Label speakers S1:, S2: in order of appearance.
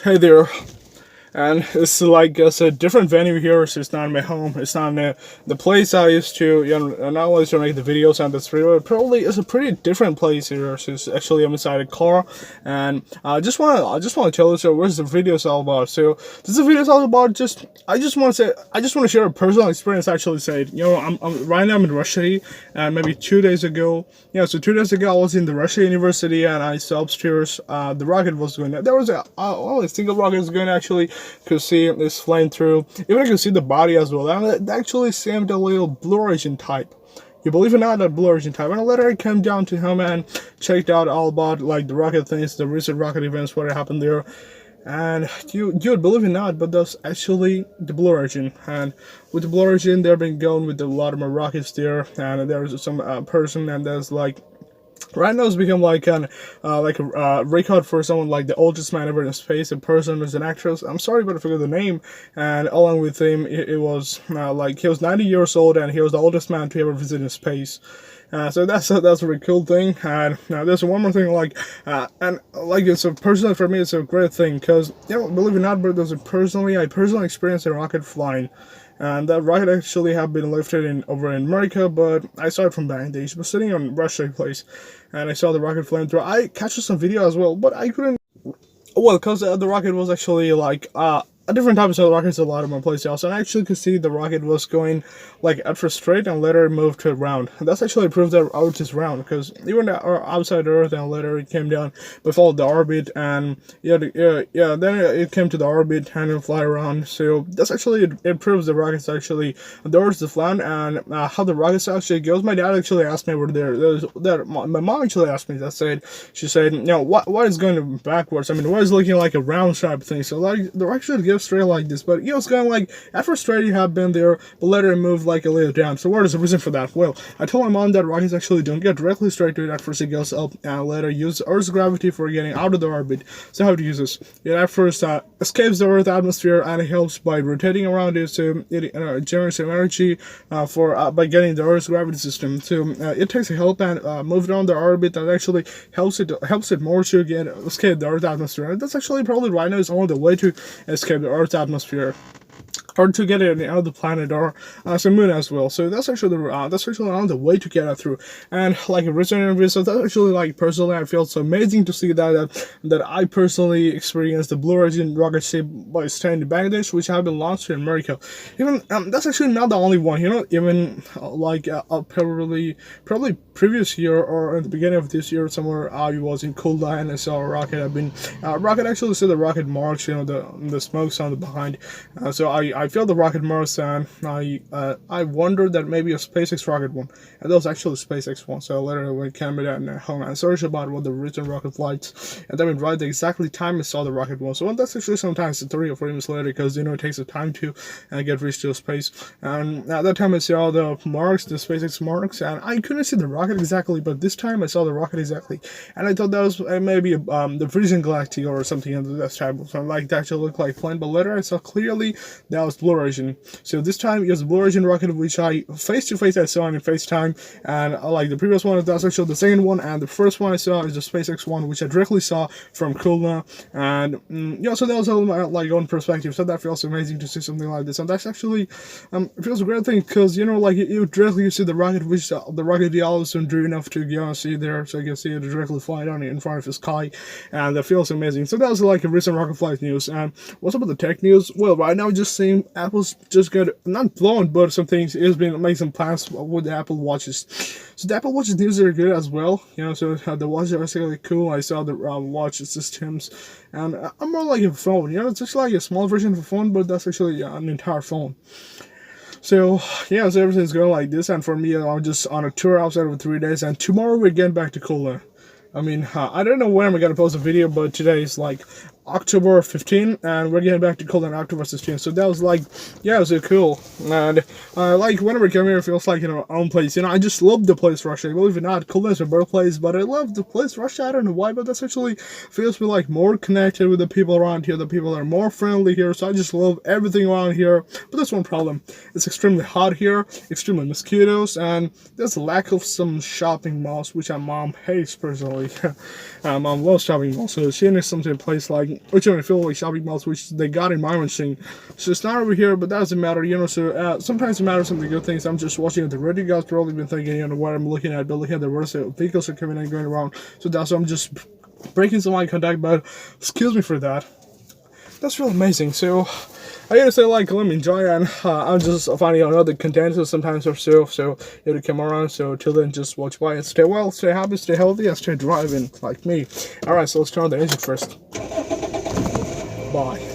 S1: Hey there. And it's like it's a different venue here. So it's not my home. It's not the place I used to, not only to make the videos on this video, but probably it's a pretty different place here. So it's actually I'm inside a car, and I just want to tell you so what the video is all about. So this video is all about I just want to share a personal experience. Actually, said I'm right now I'm in Russia, and maybe 2 days ago, so 2 days ago I was in the Russia University, and I saw upstairs the rocket was going. There was a single rocket was going actually. Could see this flame through. Even I could see the body as well. And it actually seemed a little blue origin type. You believe it or not, that blue origin type. And later I came down to home and checked out all about like the rocket things, the recent rocket events, what happened there. And you would believe it or not, but that's actually the blue origin. And with the blue origin, they've been going with a lot of more rockets there. And there's some person, and there's like. Right now it's become like a record for someone like the oldest man ever in space. A person who's an actress. I'm sorry, but I forgot the name. And along with him, it was like he was 90 years old, and he was the oldest man to ever visit in space. So that's a really cool thing. And there's one more thing, and like it's a personal for me, it's a great thing because believe it or not, but I personally experienced a rocket flying. And that rocket actually have been lifted over in America, but I saw it from Bangladesh. But sitting on Russia place, and I saw the rocket flying through. I captured some video as well, but I couldn't. Well, because the rocket was actually like a different type of rockets a lot of my place also, and I actually could see the rocket was going like at first straight and later it moved to round. And that's actually proof that Earth is round, because even outside Earth and later it came down but followed the orbit, and then it came to the orbit and it fly around. So that's actually it proves the rockets actually the Earth is flat. And how the rockets actually goes, my dad actually asked me over there. My mom actually asked me that. She said what is going backwards? I mean, what is looking like a round shape thing? So like the rocket goes straight like this, but it's going like at first straight you have been there, but later it moved like a little down. So what is the reason for that? Well, I told my mom that rockets actually don't get directly straight to it. At first it goes up and later use Earth's gravity for getting out of the orbit. So how to use this? It at first escapes the Earth atmosphere and it helps by rotating around it, so it generates some energy by getting the Earth's gravity system. So it takes a help and moves around the orbit, and actually helps it more to escape the Earth atmosphere. And that's actually probably right now is only the way to escape the Earth's atmosphere, or to get it out of the planet, or some moon as well. So that's actually the way to get it through. And like a recent interview, so that's actually like personally I feel so amazing to see that I personally experienced the Blue Origin rocket ship by staying in Bangladesh, which have been launched in America. Even that's actually not the only one. Even probably previous year or at the beginning of this year somewhere I was in Khulna and I saw a rocket. Rocket actually see the rocket marks, the smokes on the behind. So I feel the rocket marks, and I wondered that maybe a SpaceX rocket one, and that was actually a SpaceX one. So later I went Canada and home and searched about what the written rocket flights, and then we right the exactly time I saw the rocket one. So that's actually sometimes 3 or 4 minutes later, because it takes a time to get reached to space. And at that time I saw the marks, the SpaceX marks, and I couldn't see the rocket exactly, but this time I saw the rocket exactly, and I thought that was maybe the Virgin Galactic or something of that type. So like that actually looked like plane, but later I saw clearly that was Blue Origin. So this time it was Blue Origin rocket, which I face to face I saw in FaceTime, and like the previous one, that's actually the second one, and the first one I saw is the SpaceX one, which I directly saw from Khulna. And so that was all my own perspective. So that feels amazing to see something like this, and that's actually it feels a great thing, because you directly see the rocket, which the rocket also drew enough to see there, so you can see it directly flying on in front of the sky, and that feels amazing. So that was like a recent rocket flight news. And what's up with the tech news? Well, right now just seeing Apple's just got not blown, but some things has been making some plans with the Apple Watches. So the Apple Watches news are good as well. So the watches are really cool. I saw the watch systems, and I'm more like a phone. It's just like a small version of a phone, but that's actually an entire phone. So so everything's going like this, and for me, I'm just on a tour outside for 3 days, and tomorrow we're getting back to Khulna. I mean, I don't know when I'm gonna post a video, but today is like October 15, and we're getting back to Khulna on October 16. So that was like, it was cool. And like whenever I come here, it feels like our own place. I just love the place Russia. Believe it or not, Khulna is my birthplace, but I love the place Russia. I don't know why, but that's actually feels me like more connected with the people around here. The people are more friendly here, so I just love everything around here. But there's one problem: it's extremely hot here, extremely mosquitoes, and there's a lack of some shopping malls, which my mom hates personally. Mom loves shopping malls, so she needs something place like which are in Philly shopping malls, which they got in my machine. So it's not over here, but that doesn't matter, you know. So sometimes it matters some of the good things. I'm just watching the road. You guys probably been thinking, you know, what I'm looking at, but looking at the worst vehicles are coming and going around. So that's why I'm just breaking some eye contact, but excuse me for that. That's really amazing. So I gotta say, like, let me enjoy, and I'm just finding out other content sometimes or so. So you have to come around. So till then, just watch by and stay well, stay happy, stay healthy, and stay driving like me. All right, so let's turn on the engine first. Bye.